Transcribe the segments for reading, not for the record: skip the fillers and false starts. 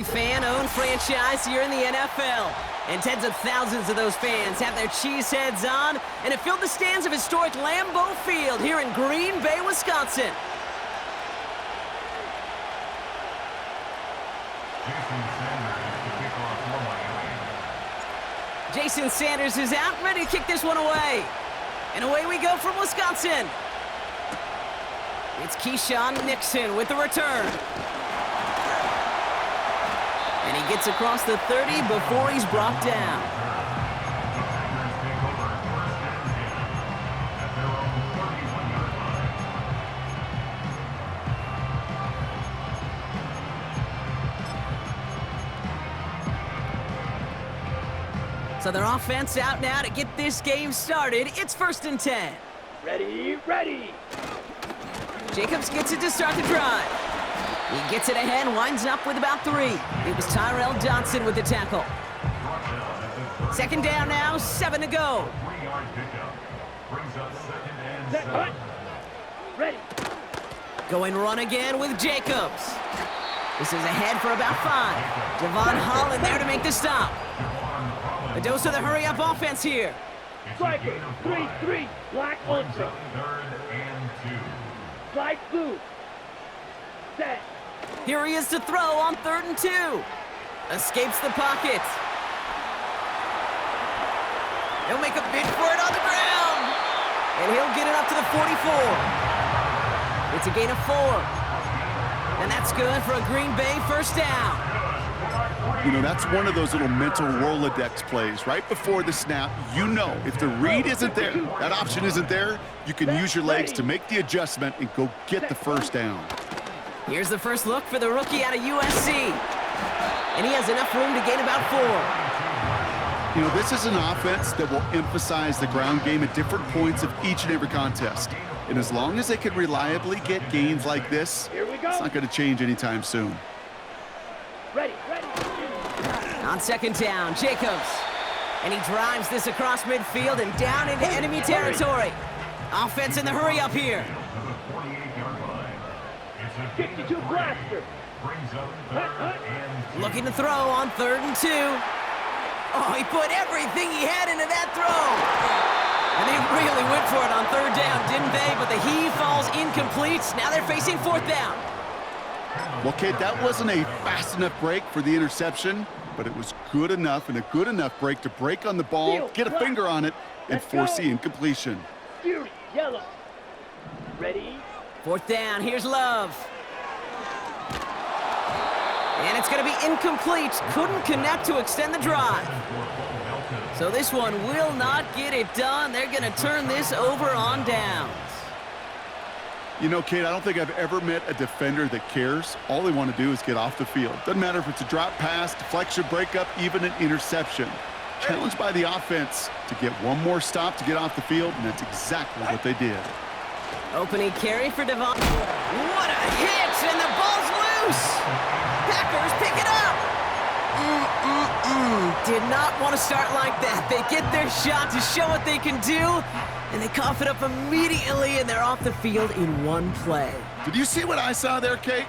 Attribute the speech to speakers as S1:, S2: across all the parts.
S1: Fan-owned franchise here in the NFL. And tens of thousands of those fans have their cheese heads on, and it filled the stands of historic Lambeau Field here in Green Bay, Wisconsin. Jason Sanders is out, ready to kick this one away. And away we go from Wisconsin. It's Keyshawn Nixon with the return. And he gets across the 30 before he's brought down. So their offense out now to get this game started. It's 1st and 10.
S2: Ready, ready.
S1: Jacobs gets it to start the drive. He gets it ahead, winds up with about 3. It was Tyrell Johnson with the tackle. 2nd down now, 7 to go.
S2: Set, cut. Ready.
S1: Going run again with Jacobs. This is ahead for about 5. Devon Holland there to make the stop. A dose of the hurry-up offense here.
S2: Striker, 3-3, black ultra. Slide blue. Set.
S1: Here he is to throw on 3rd and 2. Escapes the pocket. He'll make a bid for it on the ground. And he'll get it up to the 44. It's a gain of 4. And that's good for a Green Bay 1st down.
S3: You know, that's one of those little mental Rolodex plays. Right before the snap, you know if the read isn't there, that option isn't there, you can use your legs to make the adjustment and go get the 1st down.
S1: Here's the first look for the rookie out of USC. And he has enough room to gain about 4.
S3: You know, this is an offense that will emphasize the ground game at different points of each and every contest. And as long as they can reliably get gains like this, it's not going to change anytime soon.
S2: Ready, ready.
S1: On 2nd down, Jacobs. And he drives this across midfield and down into enemy territory. Offense in the hurry up here.
S2: 52 blaster.
S1: Looking to throw on 3rd and 2. Oh, he put everything he had into that throw. And they really went for it on 3rd down, didn't they? But the heave falls incomplete. Now they're facing 4th down.
S3: Well, Kate, that wasn't a fast enough break for the interception, but it was good enough and a good enough break to break on the ball, get a finger on it, and force the incompletion.
S2: Fury, yellow. Ready.
S1: 4th down, here's Love. And it's going to be incomplete. Couldn't connect to extend the drive. So this one will not get it done. They're going to turn this over on downs.
S3: You know, Kate, I don't think I've ever met a defender that cares. All they want to do is get off the field. Doesn't matter if it's a drop pass, deflection, breakup, even an interception. Challenged by the offense to get one more stop to get off the field, and that's exactly what they did.
S1: Opening carry for Devon. What a hit, and the ball's loose. Packers pick it up. Did not want to start like that. They get their shot to show what they can do, and they cough it up immediately, and they're off the field in one play.
S3: Did you see what I saw there, Kate?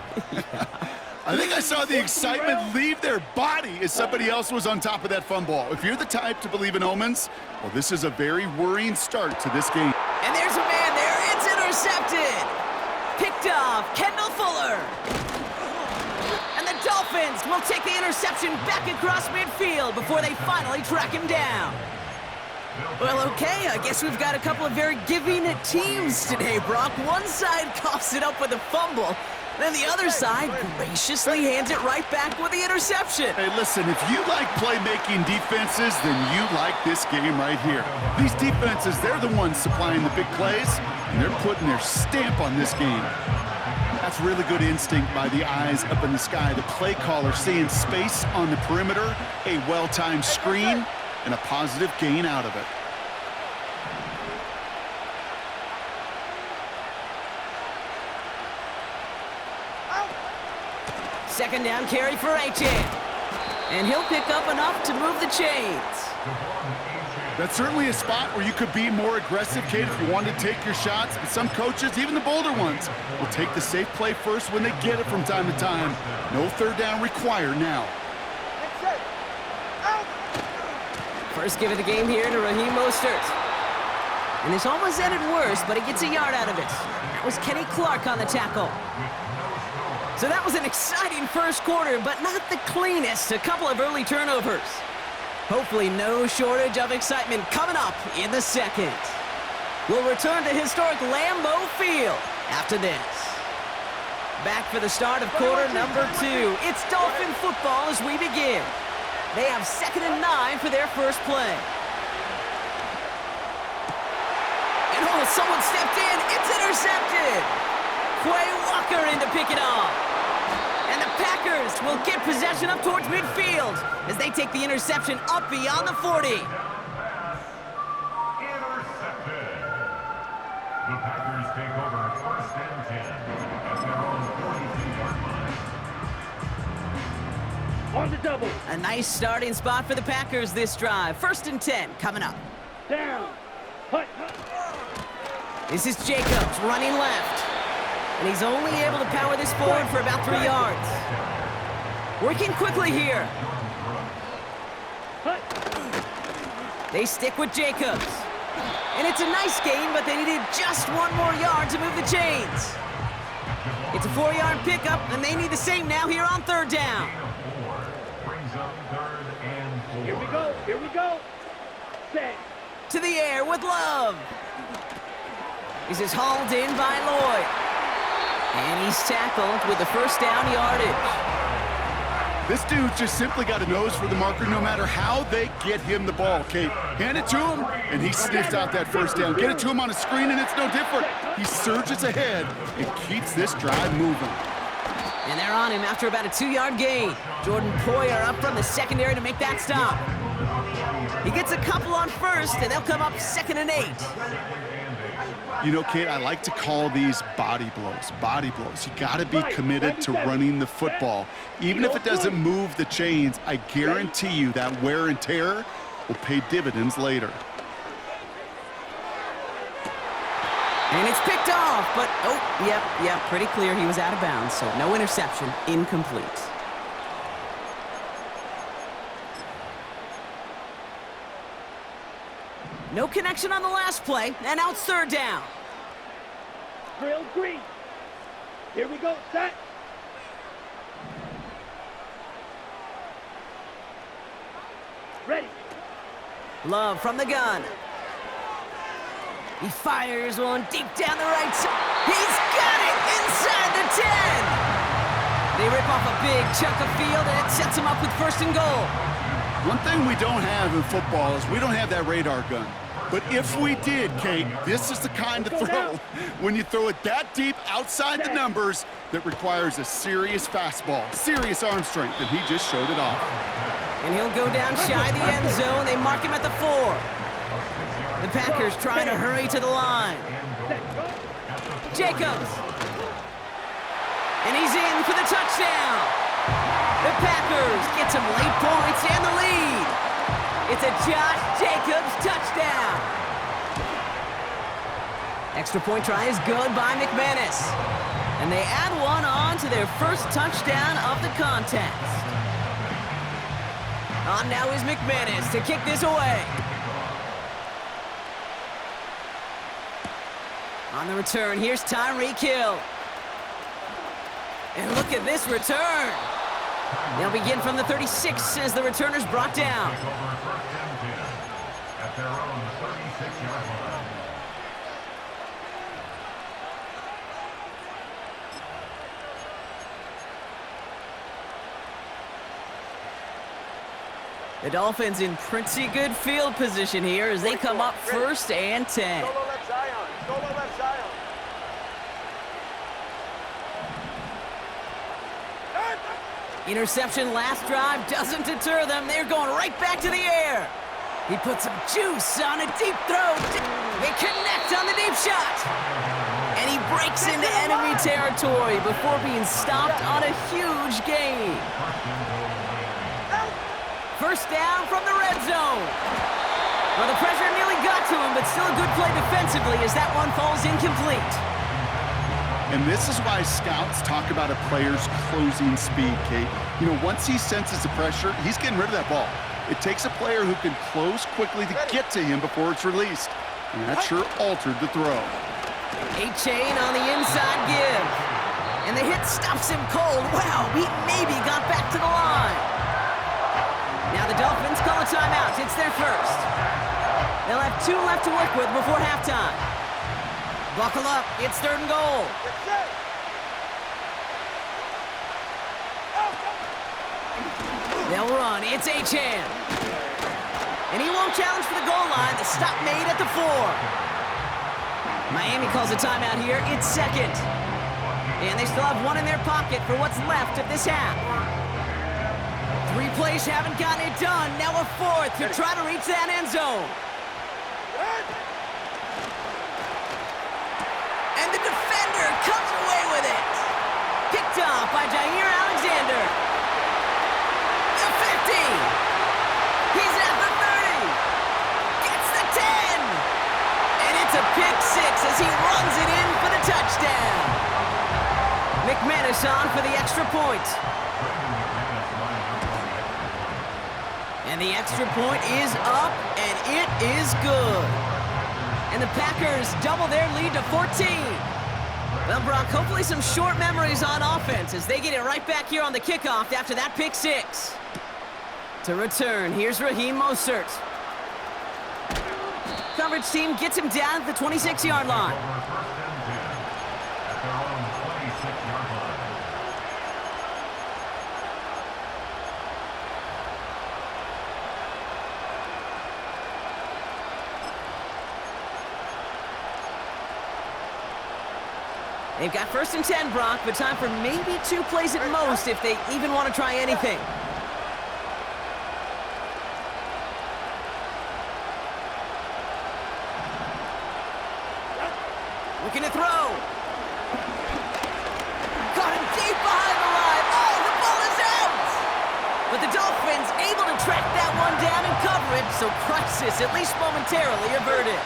S3: I think I saw the excitement leave their body as somebody else was on top of that fun ball. If you're the type to believe in omens, well, this is a very worrying start to this game.
S1: And there's a man there. It's intercepted. Picked off. Kendall Fuller. And the Dolphins will take the interception back across midfield before they finally track him down. Well, okay, I guess we've got a couple of very giving teams today, Brock. One side coughs it up with a fumble, then the other side graciously hands it right back with the interception.
S3: Hey, listen, if you like playmaking defenses, then you like this game right here. These defenses, they're the ones supplying the big plays, and they're putting their stamp on this game. That's really good instinct by the eyes up in the sky. The play caller seeing space on the perimeter, a well-timed screen, and a positive gain out of it.
S1: Second down carry for H2H. And he'll pick up enough to move the chains.
S3: That's certainly a spot where you could be more aggressive, Kate, if you wanted to take your shots. But some coaches, even the bolder ones, will take the safe play first when they get it from time to time. No third down required now.
S1: First give of the game here to Raheem Mostert. And this almost ended worse, but he gets a yard out of it. That was Kenny Clark on the tackle. So that was an exciting first quarter, but not the cleanest. A couple of early turnovers. Hopefully no shortage of excitement coming up in the second. We'll return to historic Lambeau Field after this. Back for the start of quarter number 2. It's Dolphin football as we begin. They have 2nd and 9 for their first play. And oh, someone stepped in. It's intercepted. Quay Walker in to pick it off. And the Packers will get possession up towards midfield as they take the interception up beyond the 40.
S4: Intercepted. The Packers take over 1st and 10 at their own 42-yard line.
S2: On the double.
S1: A nice starting spot for the Packers this drive. 1st and 10 coming up.
S2: Down. Hut, hut.
S1: This is Jacobs running left. And he's only able to power this forward for about 3 yards. Working quickly here.
S2: Hut.
S1: They stick with Jacobs. And it's a nice gain, but they needed just 1 more yard to move the chains. It's a 4-yard pickup, and they need the same now here on 3rd down.
S4: Brings up 3rd and 4.
S2: Here we go. Here we go. Set.
S1: To the air with Love. This is hauled in by Lloyd. And he's tackled with the 1st down yardage.
S3: This dude's just simply got a nose for the marker no matter how they get him the ball, Kate. Hand it to him, and he sniffs out that 1st down. Get it to him on a screen, and it's no different. He surges ahead and keeps this drive moving.
S1: And they're on him after about a 2-yard gain. Jordan Poyer up from the secondary to make that stop. He gets a couple on 1st, and they'll come up 2nd and 8.
S3: You know, Kate, I like to call these body blows. Body blows. You got to be committed to running the football. Even if it doesn't move the chains, I guarantee you that wear and tear will pay dividends later.
S1: And it's picked off, but, oh, yep, pretty clear he was out of bounds, so no interception, incomplete. No connection on the last play, and now it's 3rd down.
S2: Drill green. Here we go. Set. Ready.
S1: Love from the gun. He fires one deep down the right side. He's got it inside the 10. They rip off a big chunk of field, and it sets him up with 1st and goal.
S3: One thing we don't have in football is we don't have that radar gun. But if we did, Kate, this is the kind of throw, when you throw it that deep outside the numbers, that requires a serious fastball, serious arm strength, and he just showed it off.
S1: And he'll go down shy of the end zone. They mark him at the 4. The Packers trying to hurry to the line. Jacobs. And he's in for the touchdown. The Packers get some late points and the lead. It's a Josh Jacobs touchdown. Extra point try is good by McManus. And they add one on to their first touchdown of the contest. On now is McManus to kick this away. On the return, here's Tyreek Hill. And look at this return. They'll begin from the 36 as the returner's brought down.
S4: Take over 1st and 10 at their own 36-yard line.
S1: The Dolphins in pretty good field position here as they come up 1st and 10.
S5: Solo left Zion. Solo left Zion.
S1: Interception last drive doesn't deter them. They're going right back to the air. He puts some juice on a deep throw. They connect on the deep shot. And he breaks into enemy territory before being stopped on a huge gain. 1st down from the red zone. Well, the pressure nearly got to him, but still a good play defensively as that one falls incomplete.
S3: And this is why scouts talk about a player's closing speed, Kate. You know, once he senses the pressure, he's getting rid of that ball. It takes a player who can close quickly to get to him before it's released. And that sure altered the throw.
S1: A-chain on the inside give. And the hit stops him cold. Wow, he maybe got back to the line. Now the Dolphins call a timeout. It's their first. They'll have 2 left to work with before halftime. Buckle up. It's 3rd and goal. They'll run. It's H2H. And he won't challenge for the goal line. The stop made at the 4. Miami calls a timeout here. It's 2nd. And they still have 1 in their pocket for what's left of this half. 3 plays haven't gotten it done. Now a 4th to try to reach that end zone. And the defender comes away with it. Picked off by Jair Alexander. The 50. He's at the 30. Gets the 10. And it's a pick 6 as he runs it in for the touchdown. McManus on for the extra point. And the extra point is up, and it is good. And the Packers double their lead to 14. Well, Brock, hopefully some short memories on offense as they get it right back here on the kickoff after that pick 6. To return, here's Raheem Mostert. Coverage team gets him down at the 26-yard line. They've got 1st and 10, Brock, but time for maybe 2 plays at most if they even want to try anything. Looking to throw. Caught him deep behind the line. Oh, the ball is out! But the Dolphins able to track that one down in coverage, so crisis at least momentarily averted.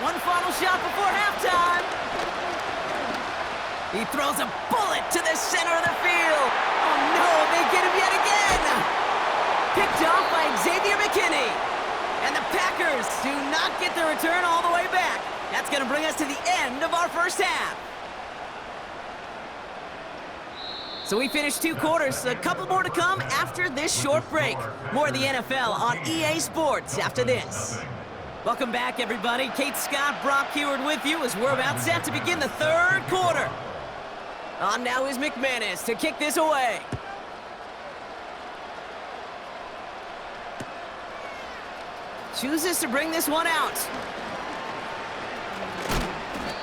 S1: One final shot before halftime. He throws a bullet to the center of the field. Oh no, they get him yet again. Picked off by Xavier McKinney. And the Packers do not get the return all the way back. That's going to bring us to the end of our first half. So we finished 2 quarters. A couple more to come after this short break. More of the NFL on EA Sports after this. Welcome back, everybody. Kate Scott, Brock Heward with you as we're about set to begin the 3rd quarter. On now is McManus to kick this away. Chooses to bring this one out.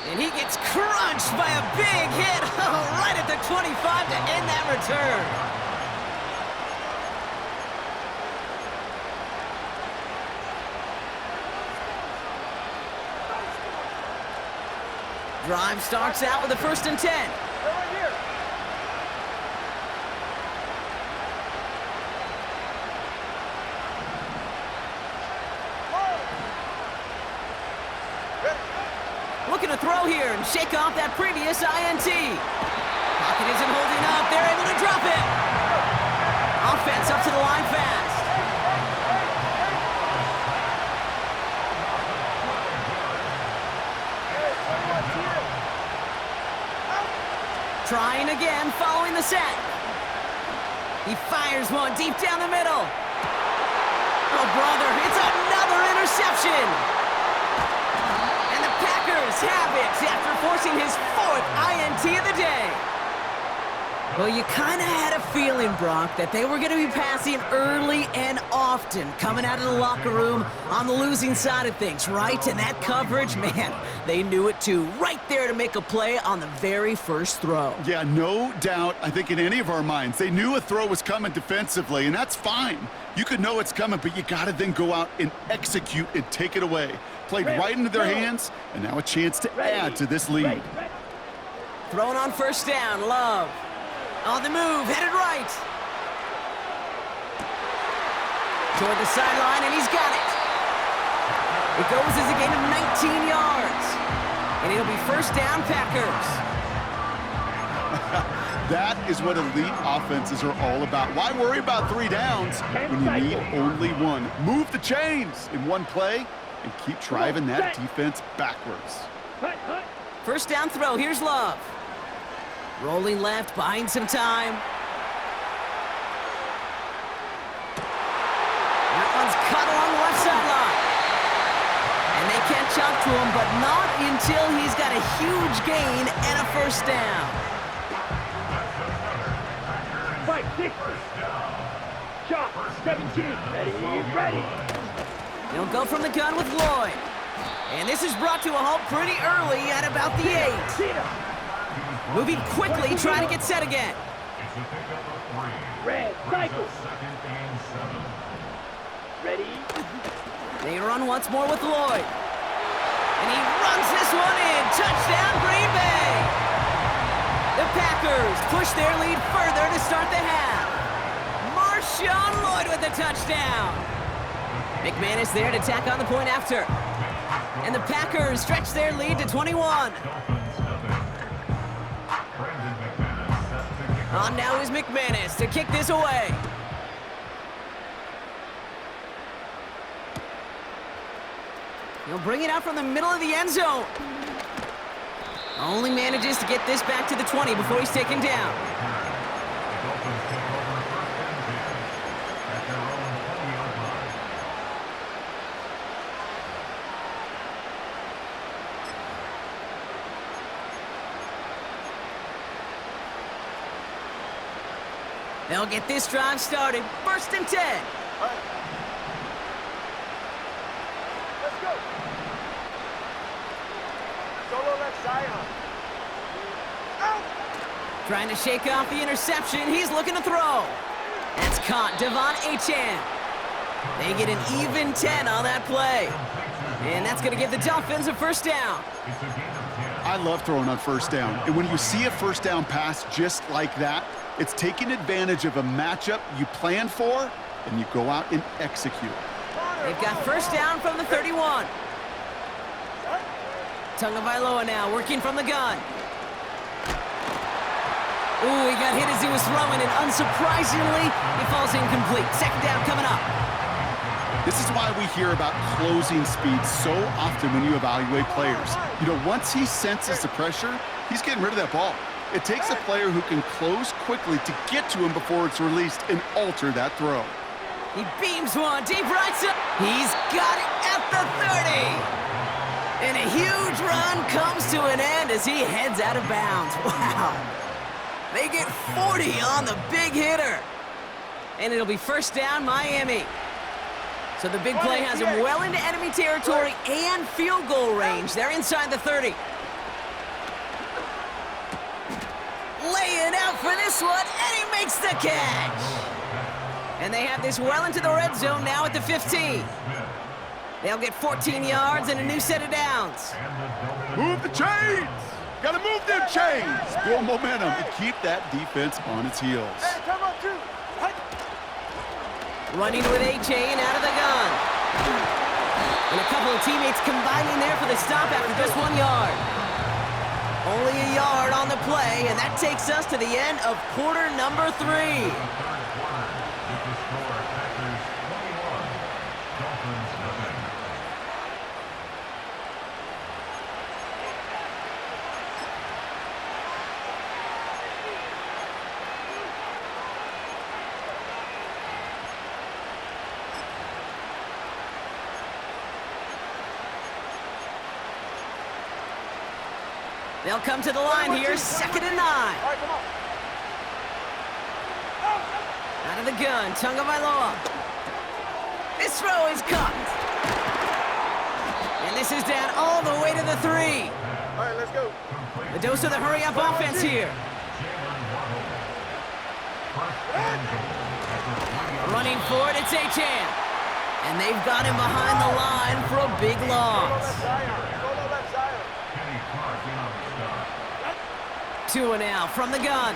S1: And he gets crunched by a big hit right at the 25 to end that return. Drive starts out with a 1st and 10.
S5: Right here.
S1: Looking to throw here and shake off that previous INT. Pocket isn't holding up. They're able to drop it. Offense up to the line fast. Trying again following the sack. He fires one deep down the middle. Oh, brother, it's another interception. And the Packers have it after forcing his 4th INT of the day. Well, you kind of had a feeling, Brock, that they were going to be passing early and often, coming out of the locker room on the losing side of things, right? And that coverage, man, they knew it too. Right there to make a play on the very first throw.
S3: Yeah, no doubt. I think in any of our minds, they knew a throw was coming defensively, and that's fine. You could know it's coming, but you got to then go out and execute and take it away. Played right into their hands, and now a chance to add to this lead.
S1: Throwing on first down, Love. On the move, headed right. Toward the sideline, and he's got it. It goes as a gain of 19 yards. And it'll be first down, Packers.
S3: That is what elite offenses are all about. Why worry about 3 downs when you need only one? Move the chains in one play and keep driving that defense backwards.
S2: Hut, hut.
S1: First down throw, here's Love. Rolling left, buying some time. That one's cut along the left sideline. And they catch up to him, but not until he's got a huge gain and a first down.
S2: 5-6. Shot. 17. Ready.
S1: He'll go from the gun with Lloyd. And this is brought to a halt pretty early at about the 8.
S2: Cheetah.
S1: Moving quickly, trying to get set again.
S4: It's a pickup of 3.
S2: Red. Cycle.
S4: Second and 7.
S2: Ready.
S1: They run once more with Lloyd. And he runs this one in. Touchdown, Green Bay. The Packers push their lead further to start the half. Marshawn Lloyd with the touchdown. McManus there to tack on the point after. And the Packers stretch their lead to 21. On now is McManus to kick this away. He'll bring it out from the middle of the end zone. Only manages to get this back to the 20 before he's taken down. They'll get this drive started. First and 10.
S5: Let's go. Solo left Zion. Out.
S1: Trying to shake off the interception. He's looking to throw. That's caught. Devon Achane. They get an even 10 on that play. And that's going to give the Dolphins a first down.
S3: I love throwing on first down. And when you see a first down pass just like that, it's taking advantage of a matchup you plan for, and you go out and execute.
S1: They've got first down from the 31. Tagovailoa now working from the gun. Ooh, he got hit as he was throwing, and unsurprisingly, he falls incomplete. Second down coming up.
S3: This is why we hear about closing speed so often when you evaluate players. You know, once he senses the pressure, he's getting rid of that ball. It takes a player who can close quickly to get to him before it's released and alter that throw.
S1: He beams one deep right side. He's got it at the 30. And a huge run comes to an end as he heads out of bounds. Wow. They get 40 on the big hitter. And it'll be first down, Miami. So the big play has him well into enemy territory and field goal range. They're inside the 30. Laying out for this one, and he makes the catch. And they have this well into the red zone now at the 15. They'll get 14 yards and a new set of downs.
S3: Move the chains! Gotta move them chains! Build momentum and keep that defense on its heels.
S5: Hey, come on, two.
S1: Running with Achane out of the gun. And a couple of teammates combining there for the stop after just 1 yard. Only a yard on the play, and that takes us to the end of quarter number 3. They'll come to the line here, 2nd and 9.
S5: All right, come on.
S1: Out of the gun, Tagovailoa. This throw is caught. And this is down all the way to the 3.
S5: All right, let's go.
S1: The dose of the hurry-up offense here. Running for it, it's Achane. And they've got him behind the line for a big loss.
S5: Solo left Zion.
S1: to it now from the gun.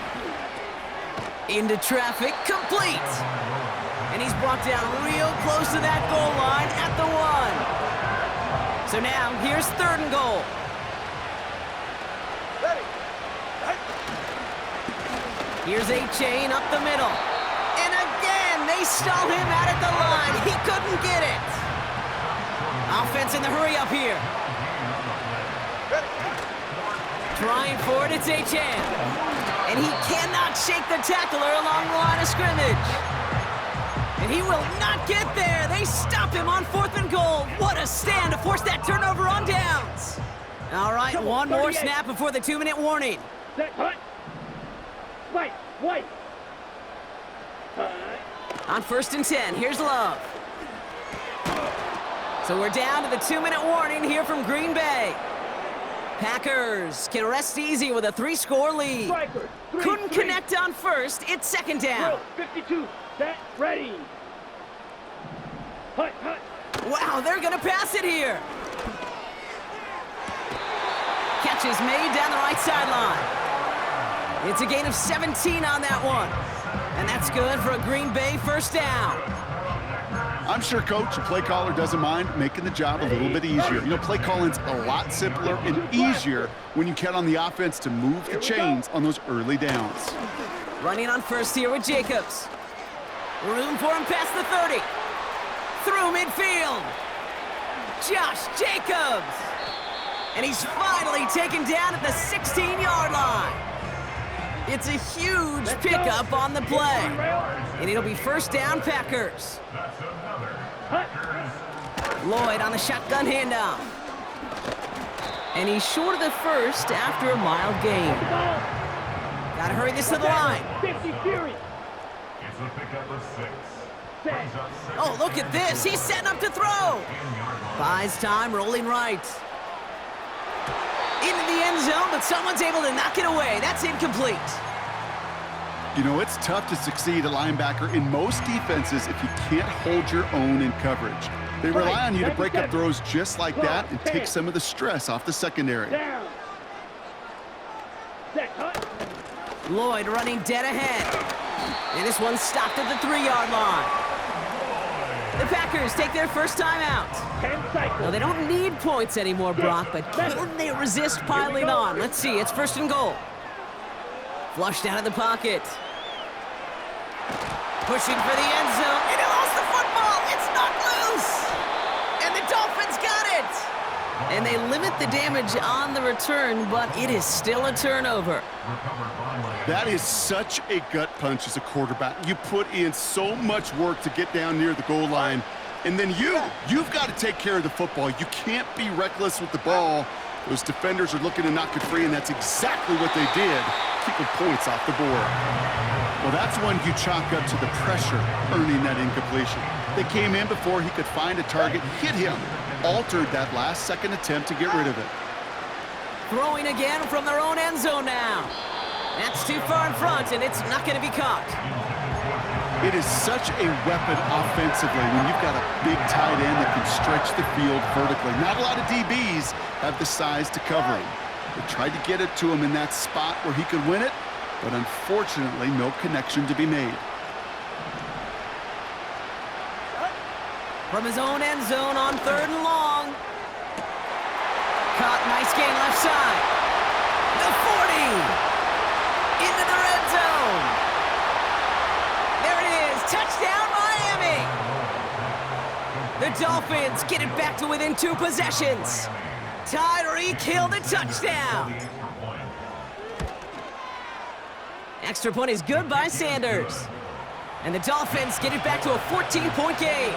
S1: Into traffic, complete. And he's brought down real close to that goal line at the 1. So now, here's 3rd and goal.
S5: Ready.
S1: Here's A-Chain up the middle. And again, they stall him out at the line. He couldn't get it. Offense in the hurry up here.
S5: Ready.
S1: Trying for it, it's H.M. And he cannot shake the tackler along the line of scrimmage. And he will not get there. They stop him on 4th and goal. What a stand to force that turnover on downs. All right, one more snap before the 2-minute warning.
S2: Set, hut. White, white.
S1: On 1st and 10, here's Love. So we're down to the 2-minute warning here from Green Bay. Packers can rest easy with a 3-score lead.
S2: Striker, 3,
S1: Couldn't
S2: 3.
S1: connect on 1st. It's 2nd down.
S2: Drill, 52. Set, ready. Hut, hut.
S1: Wow, they're gonna pass it here. Catch is made down the right sideline. It's a gain of 17 on that one. And that's good for a Green Bay 1st down.
S3: I'm sure coach and play caller doesn't mind making the job a little bit easier. You know, play calling's a lot simpler and easier when you count on the offense to move the chains on those early downs.
S1: Running on 1st here with Jacobs. Room for him past the 30. Through midfield. Josh Jacobs. And he's finally taken down at the 16-yard line. It's a huge pickup on the play. And it'll be 1st down Packers. Lloyd on the shotgun handoff. And he's short of the 1st after a mild gain. Gotta hurry this to the line.
S2: 50 Fury.
S4: It's a pickup of 6.
S2: Set.
S1: Oh, look at this. He's setting up to throw. Buys time, rolling right. Into the end zone, but someone's able to knock it away. That's incomplete.
S3: You know, it's tough to succeed at linebacker in most defenses if you can't hold your own in coverage. They rely on you to break up throws just like that and take some of the stress off the secondary.
S2: Down. Set, hut.
S1: Lloyd running dead ahead. And this one's stopped at the 3-yard line. The Packers take their 1st time out.
S2: 10 cycles.
S1: Now, they don't need points anymore, Brock, but can they resist piling on? Let's see. It's 1st and goal. Flushed out of the pocket. Pushing for the end zone. And he lost the football. It's knocked loose. And the Dolphins got it. And they limit the damage on the return, but it is still a turnover.
S3: That is such a gut punch as a quarterback. You put in so much work to get down near the goal line, and then you've got to take care of the football. You can't be reckless with the ball. Those defenders are looking to knock it free, and that's exactly what they did, keeping points off the board. Well, that's when you chalk up to the pressure, earning that incompletion. They came in before he could find a target, hit him, altered that last-second attempt to get rid of it.
S1: Throwing again from their own end zone now. That's too far in front, and it's not going to be caught.
S3: It is such a weapon offensively when you've got a big tight end that can stretch the field vertically. Not a lot of DBs have the size to cover him. They tried to get it to him in that spot where he could win it, but unfortunately, no connection to be made.
S1: From his own end zone on 3rd and long. Caught, nice gain left side. The 40. Into the red zone. There it is. Touchdown, Miami. The Dolphins get it back to within 2 possessions. Tyreek Hill the touchdown. Extra point is good by Sanders. And the Dolphins get it back to a 14-point game.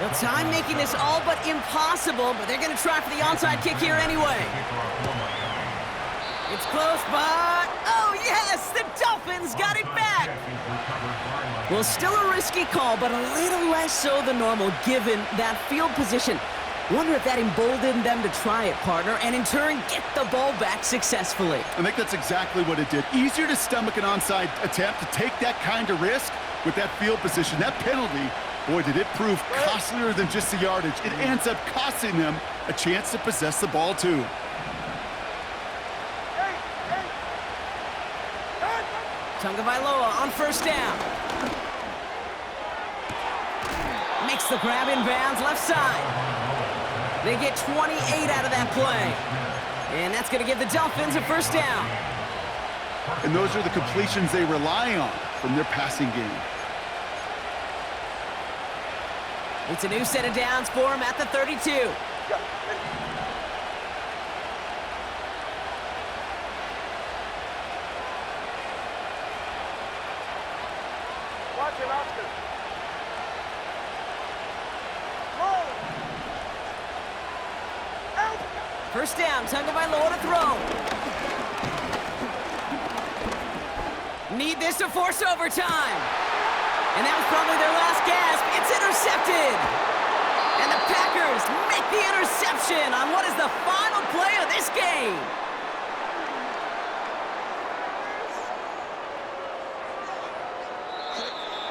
S1: Well, time making this all but impossible, but they're going to try for the onside kick here anyway. It's close, but... oh, yes! The Dolphins got it back! Well, still a risky call, but a little less so than normal given that field position. Wonder if that emboldened them to try it, partner, and in turn get the ball back successfully.
S3: I think that's exactly what it did. Easier to stomach an onside attempt to take that kind of risk with that field position. That penalty, boy, did it prove costlier than just the yardage. It ends up costing them a chance to possess the ball, too.
S1: Tagovailoa on first down. Makes the grab in bounds left side. They get 28 out of that play. And that's going to give the Dolphins a first down.
S3: And those are the completions they rely on from their passing game.
S1: It's a new set of downs for him at the 32.
S2: Watch it, Oscar.
S1: First down, Tagovailoa to throw. Need this to force overtime. And that was probably their last gasp. It's intercepted. And the Packers make the interception on what is the final play of this game.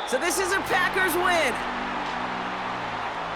S1: So this is a Packers win.